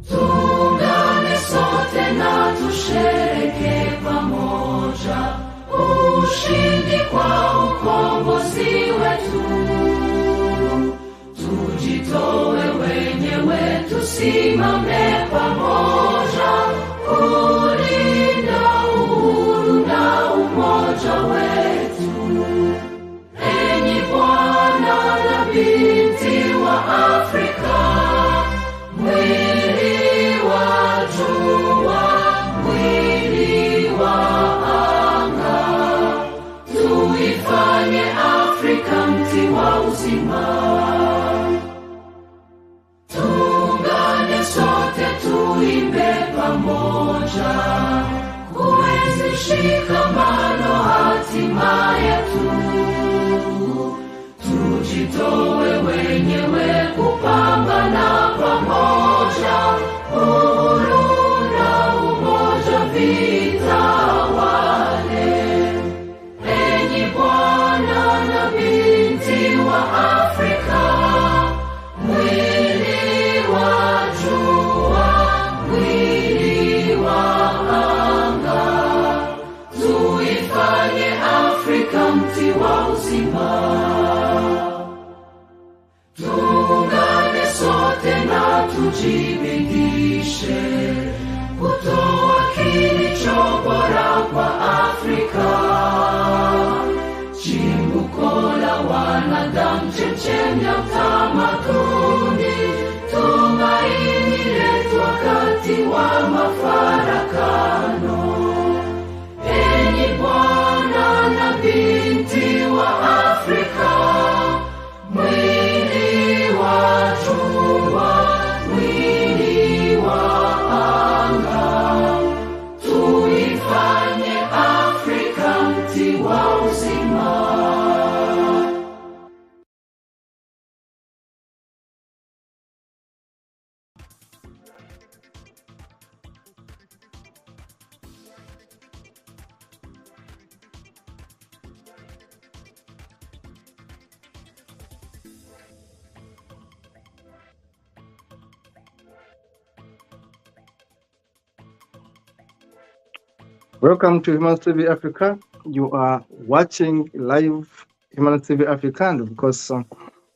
Tuungane sote na tushereke pamoja ushindi kwa ukombozi wetu. Tujitoe wenyewe, tusimame pamoja kulinda uhuru na umoja wetu. Enyi Bwana na binti wa Afrika, mwili wa jua, mwili wa anga, tuifanye Afrika mti wa uzima. Tuungane sote tuimbe pamoja, kuenzi shikamano hatima yetu. Tujitoe wenyewe kupambana pamoja, uhuru na umoja vitawale. Enyi Bwana na binti wa Afrika, mwili wa jua, mwili wa anga, tuifanye Afrika mti wa uzima. Tuungane sote na tujibidishe kutoa kilicho bora kwa Afrika, chimbuko la wanadamu, chemchemi ya utamaduni, tumaini letu wakati wa mafarakano. Enyi Bwana na binti wa Afrika, mwili wa jua, mwili wa anga, tuifanye Afrika mti wa uzima. Welcome to Humanist Africa. You are watching live Humanist Africa, and of course,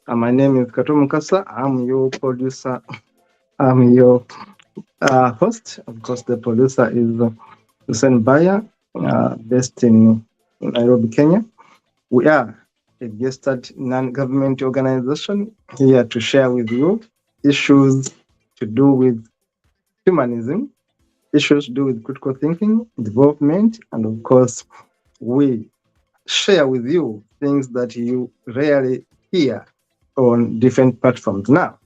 my name is Kato Mukasa. I'm your producer. I'm your host. Of course, the producer is Hussein Baya, based in Nairobi, Kenya. We are a registered non-government organization here to share with you issues to do with humanism, issues to do with critical thinking, development, and of course, we share with you things that you rarely hear on different platforms. Now,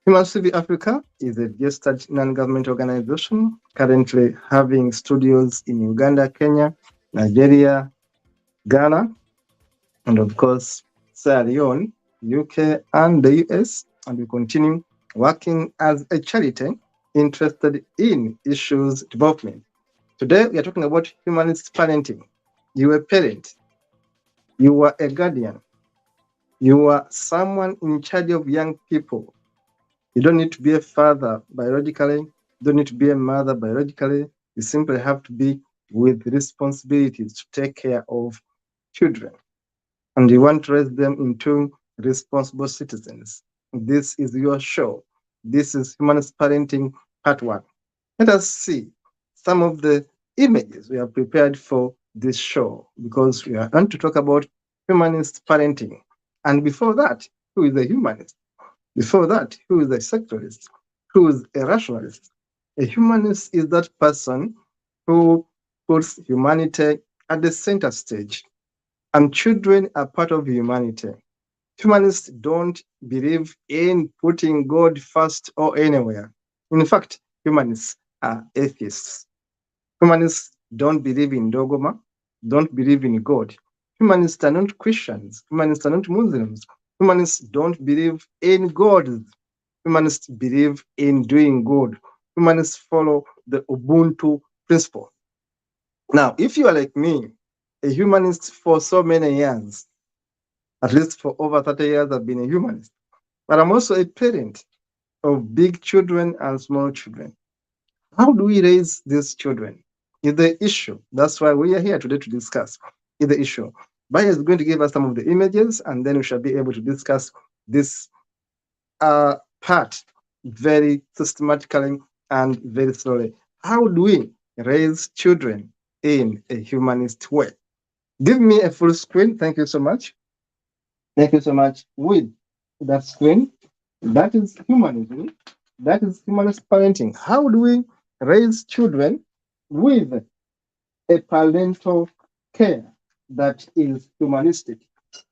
Humanist Africa is a registered non-government organization currently having studios in Uganda, Kenya, Nigeria, Ghana, and of course, Sierra Leone, UK, and the US, and we continue working as a charity interested in issues development. Today, we are talking about humanist parenting. You are a parent, you are a guardian, you are someone in charge of young people. You don't need to be a father biologically, you don't need to be a mother biologically. You simply have to be with responsibilities to take care of children. And you want to raise them into responsible citizens. This is your show. This is Humanist Parenting Part 1. Let us see some of the images we have prepared for this show, because we are going to talk about humanist parenting. And before that, who is a humanist? Before that, who is a secularist? Who is a rationalist? A humanist is that person who puts humanity at the center stage, and children are part of humanity. Humanists don't believe in putting God first or anywhere. In fact, humanists are atheists. Humanists don't believe in dogma, don't believe in God. Humanists are not Christians. Humanists are not Muslims. Humanists don't believe in God. Humanists believe in doing good. Humanists follow the Ubuntu principle. Now, if you are like me, a humanist for so many years, At least for over 30 years, I've been a humanist. But I'm also a parent of big children and small children. How do we raise these children? Is the issue. That's why we are here today to discuss. Is the issue. Baya is going to give us some of the images, and then we shall be able to discuss this part very systematically and very slowly. How do we raise children in a humanist way? Give me a full screen. Thank you so much. Thank you so much. With that screen, that is humanism. That is humanist parenting. How do we raise children with a parental care that is humanistic?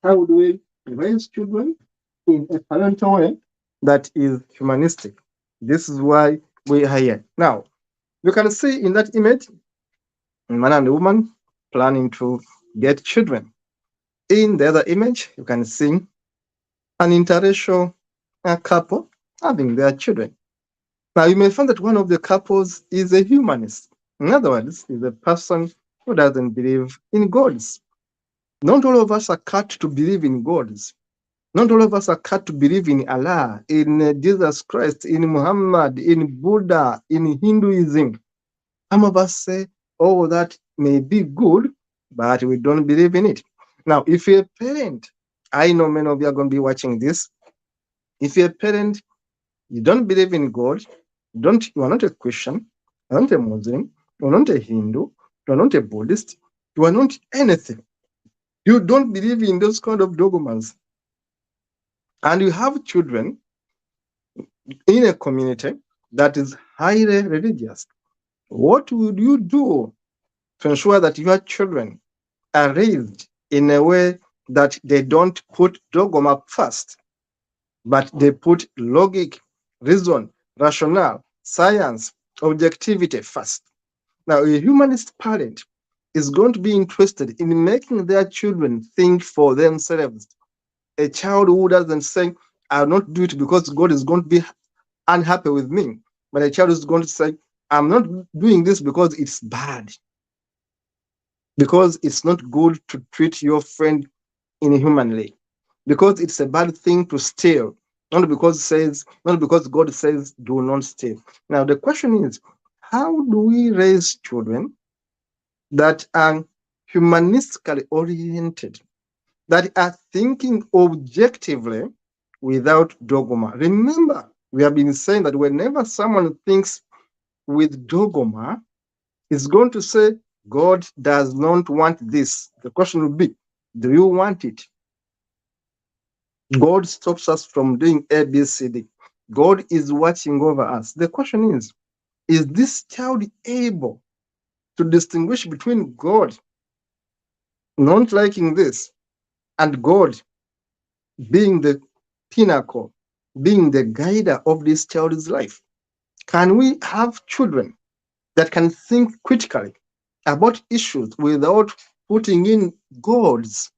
How do we raise children in a parental way that is humanistic? This is why we are here. Now, you can see in that image, a man and a woman planning to get children. In the other image, you can see an interracial couple having their children. Now, you may find that one of the couples is a humanist. In other words, is a person who doesn't believe in gods. Not all of us are cut to believe in gods. Not all of us are cut to believe in Allah, in Jesus Christ, in Muhammad, in Buddha, in Hinduism. Some of us say, oh, that may be good, but we don't believe in it. Now, if you're a parent, I know many of you are going to be watching this. If you're a parent, you don't believe in God, you are not a Christian, you are not a Muslim, you are not a Hindu, you are not a Buddhist, you are not anything. You don't believe in those kind of dogmas. And you have children in a community that is highly religious. What would you do to ensure that your children are raised in a way that they don't put dogma first, but they put logic, reason, rationale, science, objectivity first? Now, a humanist parent is going to be interested in making their children think for themselves. A child who doesn't say, I'll not do it because God is going to be unhappy with me, but a child is going to say, I'm not doing this because it's bad, because it's not good to treat your friend inhumanly, because it's a bad thing to steal, not because God says do not steal. Now the question is, how do we raise children that are humanistically oriented, that are thinking objectively without dogma? Remember, we have been saying that whenever someone thinks with dogma, is going to say, God does not want this. The question will be, do you want it? God stops us from doing A, B, C, D. God is watching over us. The question is this child able to distinguish between God not liking this and God being the pinnacle, being the guider of this child's life? Can we have children that can think critically about issues without putting in gods?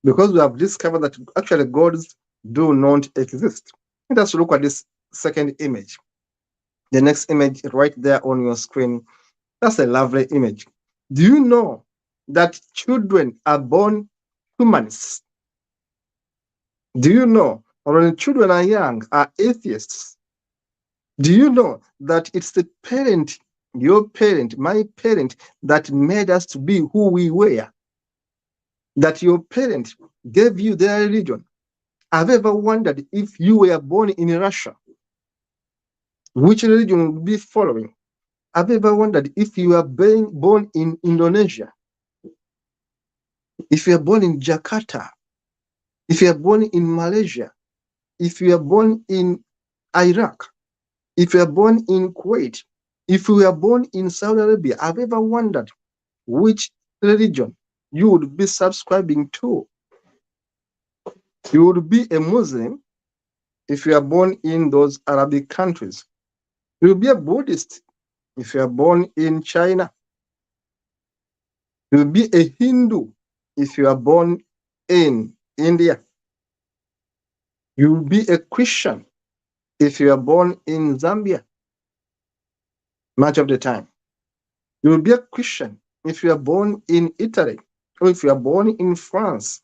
Because we have discovered that actually gods do not exist. Let us look at this second image. The next image right there on your screen. That's a lovely image. Do you know that children are born humanists? Do you know, or when children are young, are atheists? Do you know that it's the parent, your parent, my parent, that made us to be who we were? That your parent gave you their religion. Have you ever wondered if you were born in Russia, which religion would be following? Have you ever wondered if you were born in Indonesia, if you are born in Jakarta, if you are born in Malaysia, if you are born in Iraq, if you are born in Kuwait, if you are born in Saudi Arabia? Have you ever wondered which religion you would be subscribing to? You would be a Muslim if you are born in those Arabic countries. You will be a Buddhist if you are born in China. You will be a Hindu if you are born in India. You will be a Christian if you are born in Zambia. Much of the time, you will be a Christian if you are born in Italy or if you are born in France.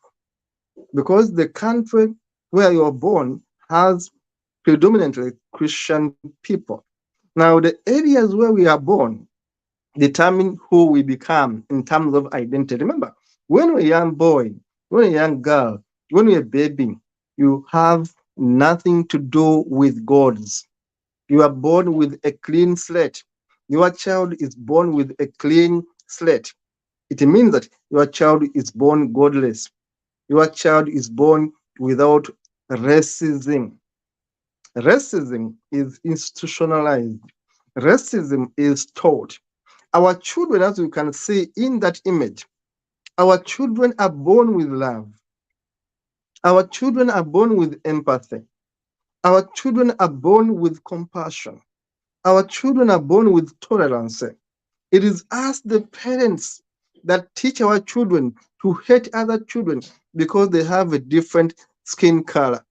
because the country where you are born has predominantly Christian people. Now, the areas where we are born determine who we become in terms of identity. Remember, when we're a young boy, when you're a young girl, when you're a baby, you have nothing to do with gods. You are born with a clean slate. Your child is born with a clean slate. It means that your child is born godless. Your child is born without racism. Racism is institutionalized. Racism is taught. Our children, as you can see in that image, our children are born with love. Our children are born with empathy. Our children are born with compassion. Our children are born with tolerance. It is us, the parents, that teach our children to hate other children because they have a different skin color.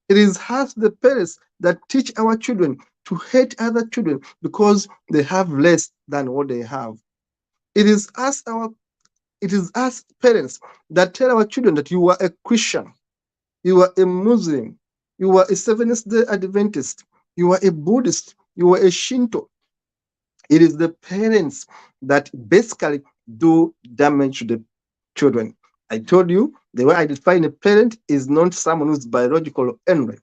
It is us, the parents, that teach our children to hate other children because they have less than what they have. It is us, it is us parents that tell our children that you are a Christian, you are a Muslim, you are a Seventh Day Adventist, you are a Buddhist, you are a Shinto. It is the parents that basically do damage to the children. I told you the way I define a parent is not someone who's biological only.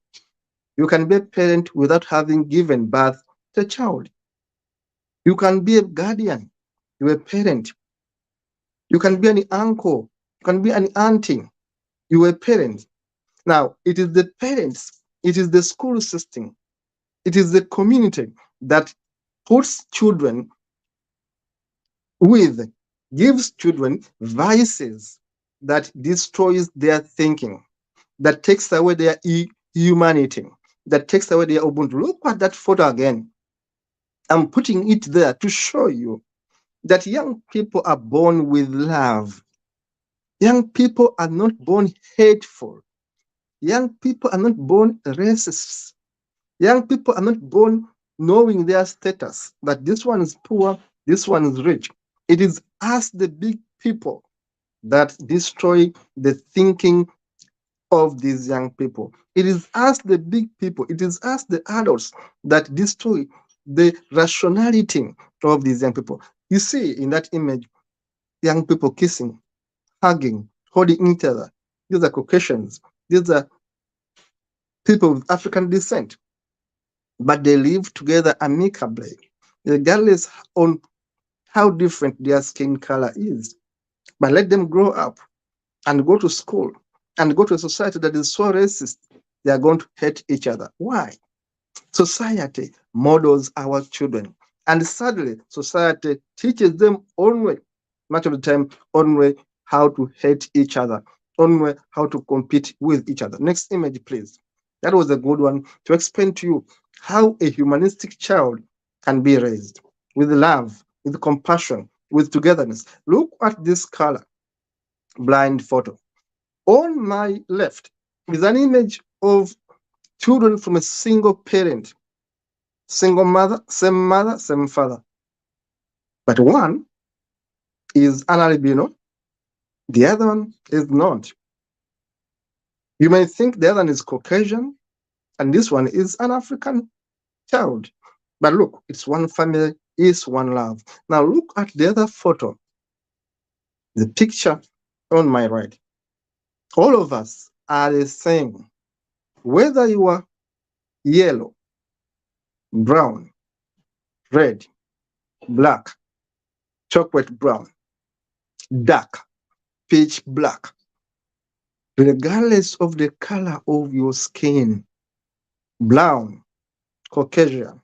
You can be a parent without having given birth to a child. You can be a guardian. You're a parent. You can be an uncle. You can be an auntie. You're a parent. Now, it is the parents, it is the school system, it is the community that puts children with, gives children vices that destroys their thinking, that takes away their humanity, that takes away their Ubuntu. Look at that photo again. I'm putting it there to show you that young people are born with love. Young people are not born hateful. Young people are not born racists. Young people are not born knowing their status, that this one is poor, this one is rich. It is us, the big people, that destroy the thinking of these young people. It is us, the big people, it is us, the adults, that destroy the rationality of these young people. You see in that image, young people kissing, hugging, holding each other. These are Caucasians. These are people of African descent, but they live together amicably, regardless on how different their skin color is. But let them grow up and go to school and go to a society that is so racist, they are going to hate each other. Why? Society models our children. And sadly, society teaches them only, much of the time, only how to hate each other, only how to compete with each other. Next image, please. That was a good one to explain to you how a humanistic child can be raised with love, with compassion, with togetherness. Look at this color blind photo. On my left is an image of children from a single parent, single mother, same father. But one is an albino, the other one is not. You may think the other one is Caucasian, and this one is an African child. But look, it's one family, it's one love. Now look at the other photo, the picture on my right. All of us are the same. Whether you are yellow, brown, red, black, chocolate brown, dark, pitch black, regardless of the color of your skin, brown, Caucasian,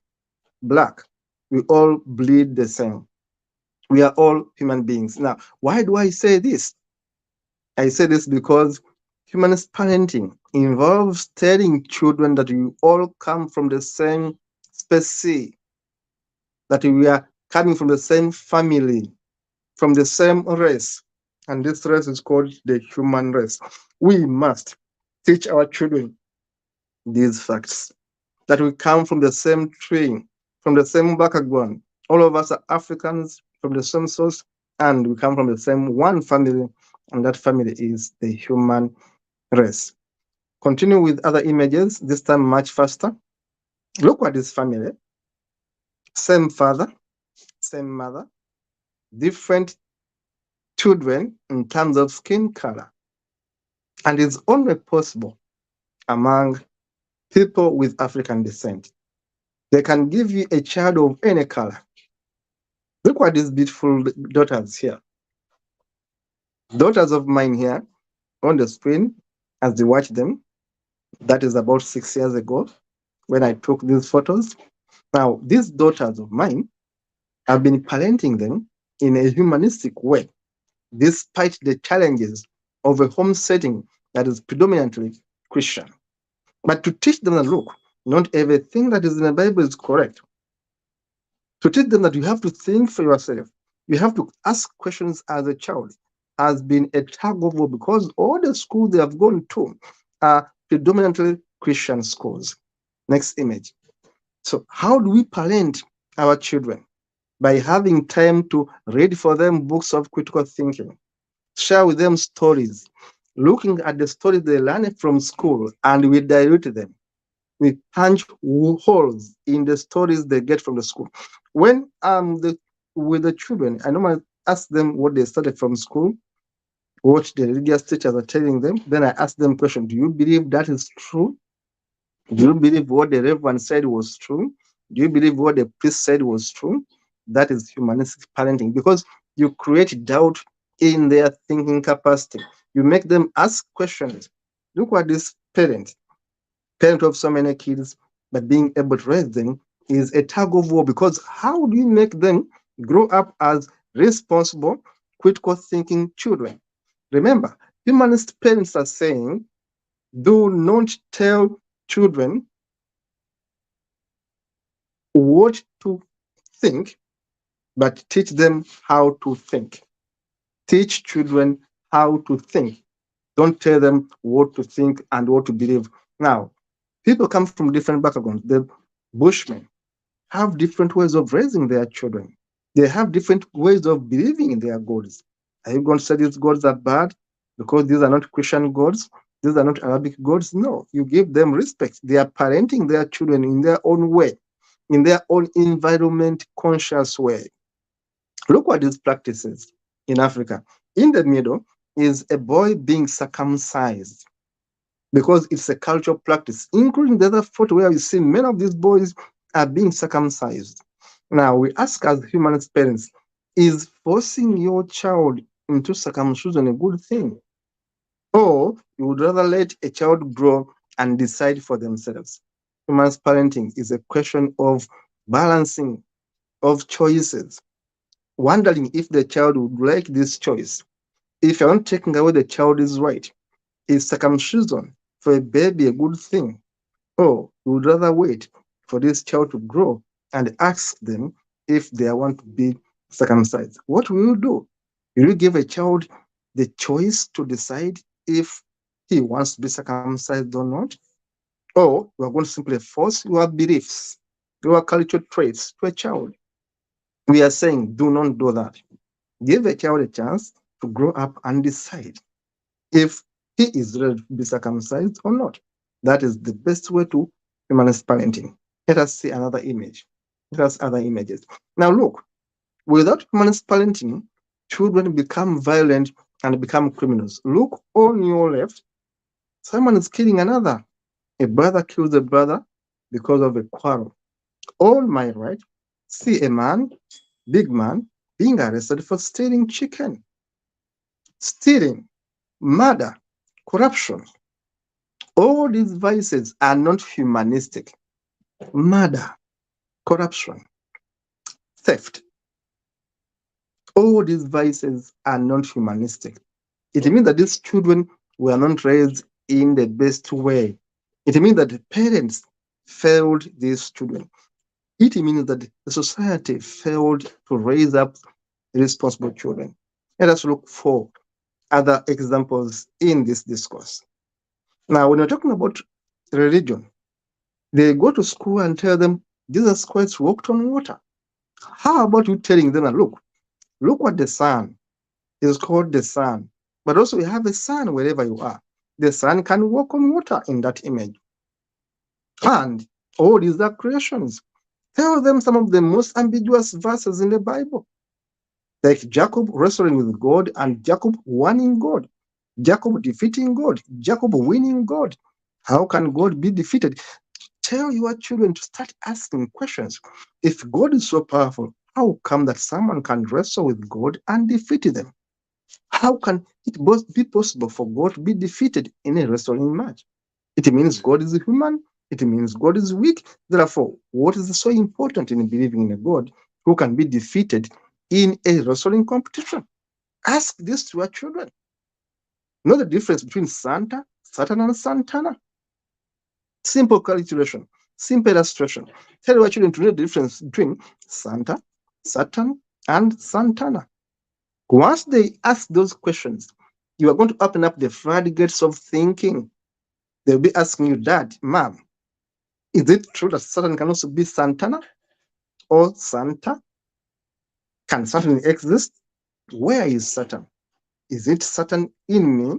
black, we all bleed the same. We are all human beings. Now, why do I say this? I say this because humanist parenting involves telling children that we all come from the same species, that we are coming from the same family, from the same race. And this race is called the human race. We must teach our children these facts, that we come from the same tree, from the same background. All of us are Africans from the same source, and we come from the same one family, and that family is the human race. Continue with other images, this time much faster. Look at this family. Same father, same mother, different children in terms of skin color. And it's only possible among people with African descent. They can give you a child of any color. Look at these beautiful daughters here. Daughters of mine here on the screen as you watch them. That is about 6 years ago when I took these photos. Now, these daughters of mine, I've been parenting them in a humanistic way, despite the challenges of a home setting that is predominantly Christian. But to teach them that, look, not everything that is in the Bible is correct. To teach them that you have to think for yourself, you have to ask questions as a child, has been a tug of war because all the schools they have gone to are predominantly Christian schools. Next image. So, how do we parent our children? By having time to read for them books of critical thinking, share with them stories, looking at the stories they learn from school, and we dilute them. We punch holes in the stories they get from the school. When with the children, I normally ask them what they studied from school, what the religious teachers are telling them. Then I ask them question: do you believe that is true? Do you believe what the Reverend said was true? Do you believe what the priest said was true? That is humanistic parenting because you create doubt in their thinking capacity. You make them ask questions. Look at this parent of so many kids, but being able to raise them is a tug of war because how do you make them grow up as responsible, critical thinking children? Remember, humanist parents are saying, do not tell children what to think, but teach them how to think. Teach children how to think. Don't tell them what to think and what to believe. Now, people come from different backgrounds. The Bushmen have different ways of raising their children. They have different ways of believing in their gods. Are you going to say these gods are bad because these are not Christian gods? These are not Arabic gods? No, you give them respect. They are parenting their children in their own way, in their own environment conscious way. Look at these practices in Africa. In the middle is a boy being circumcised because it's a cultural practice, including the other photo where you see many of these boys are being circumcised. Now, we ask as humanist parents, is forcing your child into circumcision a good thing? Or you would rather let a child grow and decide for themselves? Humanist parenting is a question of balancing of choices, wondering if the child would like this choice. If you're not taking away the child's right, is circumcision for a baby a good thing? Or you would rather wait for this child to grow and ask them if they want to be circumcised? What will you do? Will you give a child the choice to decide if he wants to be circumcised or not? Or you are going to simply force your beliefs, your cultural traits to a child? We are saying do not do that. Give a child a chance to grow up and decide if he is ready to be circumcised or not. That is the best way to humanist parenting. Let us see another image. Let us other images. Now look, without humanist parenting, children become violent and become criminals. Look on your left, someone is killing another. A brother kills a brother because of a quarrel. On my right, see a man, big man, being arrested for stealing chicken. Stealing, murder, corruption. All these vices are not humanistic. Murder, corruption, theft. All these vices are not humanistic. It means that these children were not raised in the best way. It means that the parents failed these children. It means that the society failed to raise up responsible children. Let us look for other examples in this discourse. Now, when we're talking about religion, they go to school and tell them Jesus Christ walked on water. How about you telling them, look what the sun is called the sun, but also we have a sun wherever you are. The sun can walk on water in that image. And all these are creations. Tell them some of the most ambiguous verses in the Bible, like Jacob wrestling with God and Jacob winning God, Jacob defeating God, Jacob winning God. How can God be defeated? Tell your children to start asking questions. If God is so powerful, how come that someone can wrestle with God and defeat them? How can it both be possible for God to be defeated in a wrestling match? It means God is human. It means God is weak. Therefore, what is so important in believing in a God who can be defeated in a wrestling competition? Ask this to your children. Know the difference between Santa, Satan, and Santana. Simple calculation, simple illustration. Tell your children to know the difference between Santa, Satan, and Santana. Once they ask those questions, you are going to open up the floodgates of thinking. They'll be asking you, Dad, Mom, is it true that Satan can also be Santana or Santa? Can Satan exist? Where is Satan? Is it Satan in me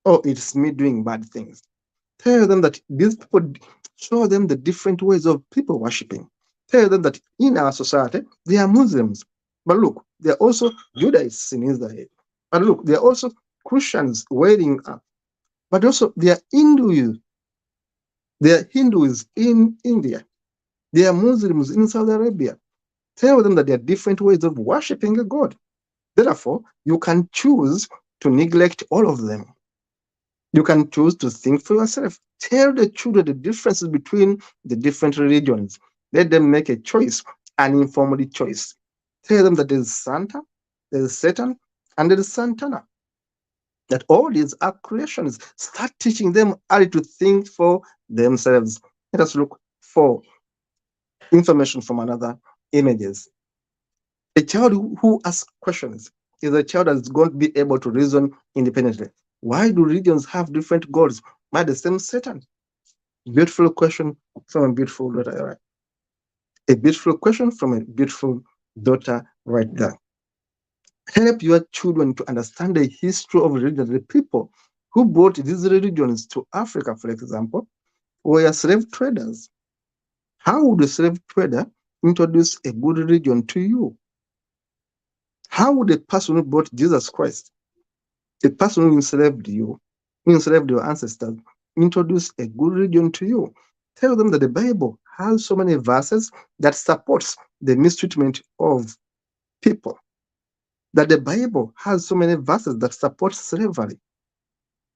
or it's me doing bad things? Tell them that these people, show them the different ways of people worshiping. Tell them that in our society, they are Muslims. But look, they are also Judaïsts in Israel. But look, they are also Christians waiting up. But also, they are Hindus. They are Hindus in India. They are Muslims in Saudi Arabia. Tell them that there are different ways of worshiping a God. Therefore, you can choose to neglect all of them. You can choose to think for yourself. Tell the children the differences between the different religions. Let them make a choice, an informed choice. Tell them that there is Santa, there is Satan, and there is Santana. That all these are creations. Start teaching them how to think for themselves. Let us look for information from another images. A child who asks questions is a child that is going to be able to reason independently. Why do religions have different gods by the same Satan? Beautiful question from a beautiful daughter. Right? A beautiful question from a beautiful daughter right there. Help your children to understand the history of religion. The people who brought these religions to Africa, for example, were slave traders. How would a slave trader introduce a good religion to you? How would a person who brought Jesus Christ, the person who enslaved you, who enslaved your ancestors, introduce a good religion to you? Tell them that the Bible has so many verses that supports the mistreatment of people, that the Bible has so many verses that support slavery,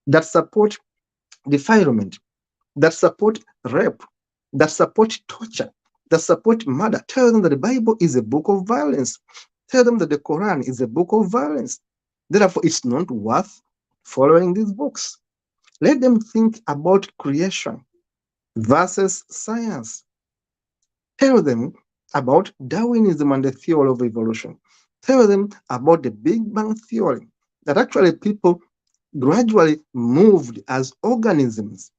that support defilement, that support rape, that support torture, that support murder. Tell them that the Bible is a book of violence. Tell them that the Quran is a book of violence. Therefore, it's not worth following these books. Let them think about creation versus science. Tell them about Darwinism and the theory of evolution. Tell them about the Big Bang theory, that actually people gradually moved as organisms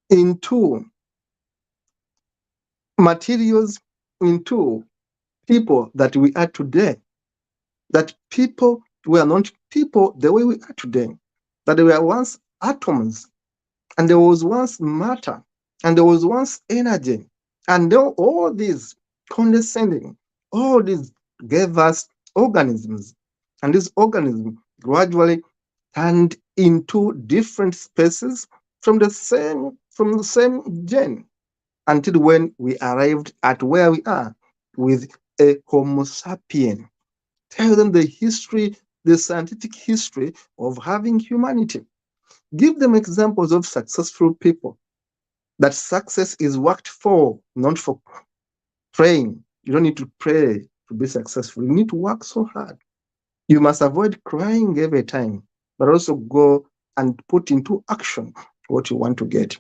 into materials, into people that we are today. That people were not people the way we are today. That they were once atoms, and there was once matter, and there was once energy, and all these condescending, all these gave us organisms, and these organisms gradually turned into different species from the same gene, until when we arrived at where we are with a Homo sapien. Tell them the history, the scientific history of having humanity. Give them examples of successful people, that success is worked for, not for praying. You don't need to pray to be successful. You need to work so hard. You must avoid crying every time, but also go and put into action what you want to get.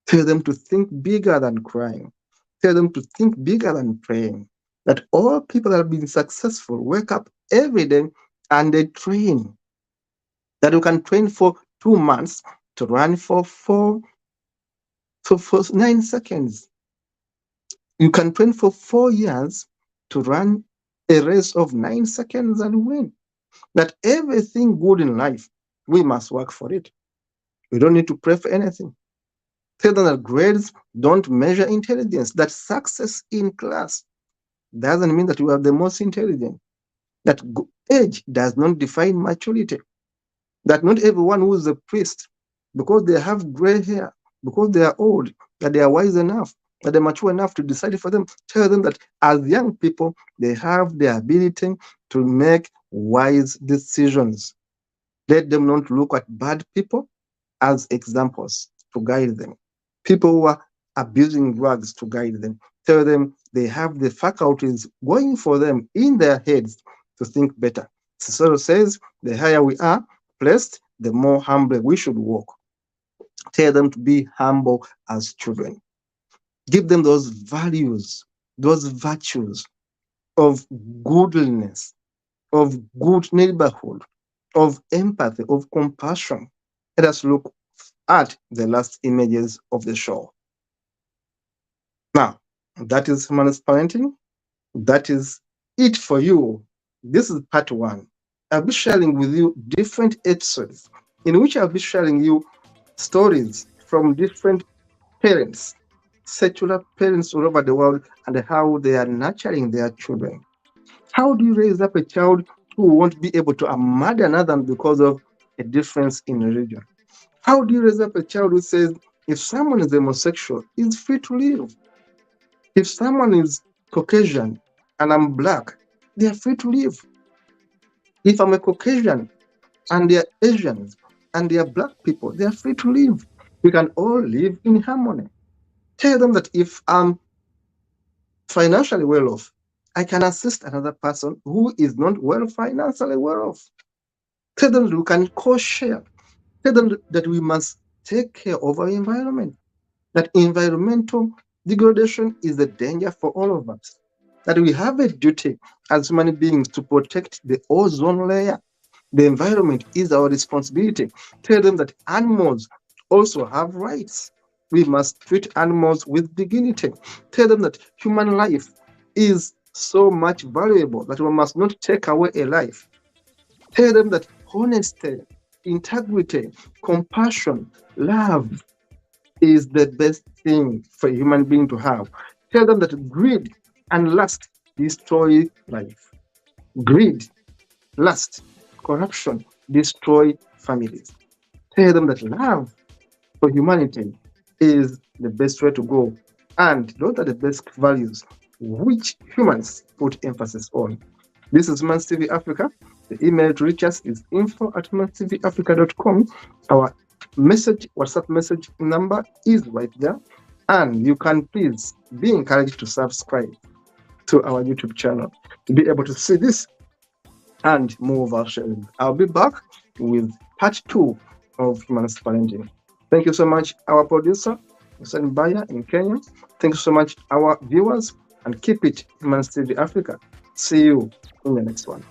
Tell them to think bigger than crying. Tell them to think bigger than praying. That all people that have been successful wake up every day and they train. That you can train for 2 months to run for 9 seconds. You can train for 4 years to run a race of 9 seconds and win. That everything good in life We must work for it. We don't need to pray for anything. Tell them that grades don't measure intelligence, that success in class doesn't mean that you are the most intelligent, that age does not define maturity, that not everyone who is a priest, because they have gray hair, because they are old, that they are wise enough, that they're mature enough to decide for them. Tell them that as young people, they have the ability to make wise decisions. Let them not look at bad people as examples to guide them. People who are abusing drugs to guide them. Tell them they have the faculties going for them in their heads to think better. Cicero says, the higher we are placed, the more humbly we should walk. Tell them to be humble as children. Give them those values, those virtues of goodness, of good neighborhood, of empathy, of compassion. Let us look at the last images of the show. Now, that is humanist parenting. That is it for you. This is part one. I'll be sharing with you different episodes in which I'll be sharing you stories from different parents, secular parents all over the world, and how they are nurturing their children. How do you raise up a child who won't be able to murder another because of a difference in religion? How do you raise up a child who says, if someone is homosexual, he's free to live? If someone is Caucasian and I'm black, they are free to live. If I'm a Caucasian and they are Asians and they are black people, they are free to live. We can all live in harmony. Tell them that if I'm financially well off, I can assist another person who is not well financially well off. Tell them that we can co-share. Tell them that we must take care of our environment, that environmental degradation is a danger for all of us, that we have a duty as human beings to protect the ozone layer. The environment is our responsibility. Tell them that animals also have rights. We must treat animals with dignity. Tell them that human life is so much valuable that we must not take away a life. Tell them that honesty, integrity, compassion, love is the best thing for a human being to have. Tell them that greed and lust destroy life. Greed, lust, corruption destroy families. Tell them that love for humanity is the best way to go. And those are the best values which humans put emphasis on. This is Humans TV Africa. The email to reach us is info@humanstvafrica.com. Our WhatsApp message number is right there. And you can please be encouraged to subscribe to our YouTube channel to be able to see this and more of our sharing. I'll be back with part 2 of Humanist Parenting. Thank you so much, our producer, Hussein Baya in Kenya. Thank you so much, our viewers, and keep it Humanist TV Africa. See you in the next one.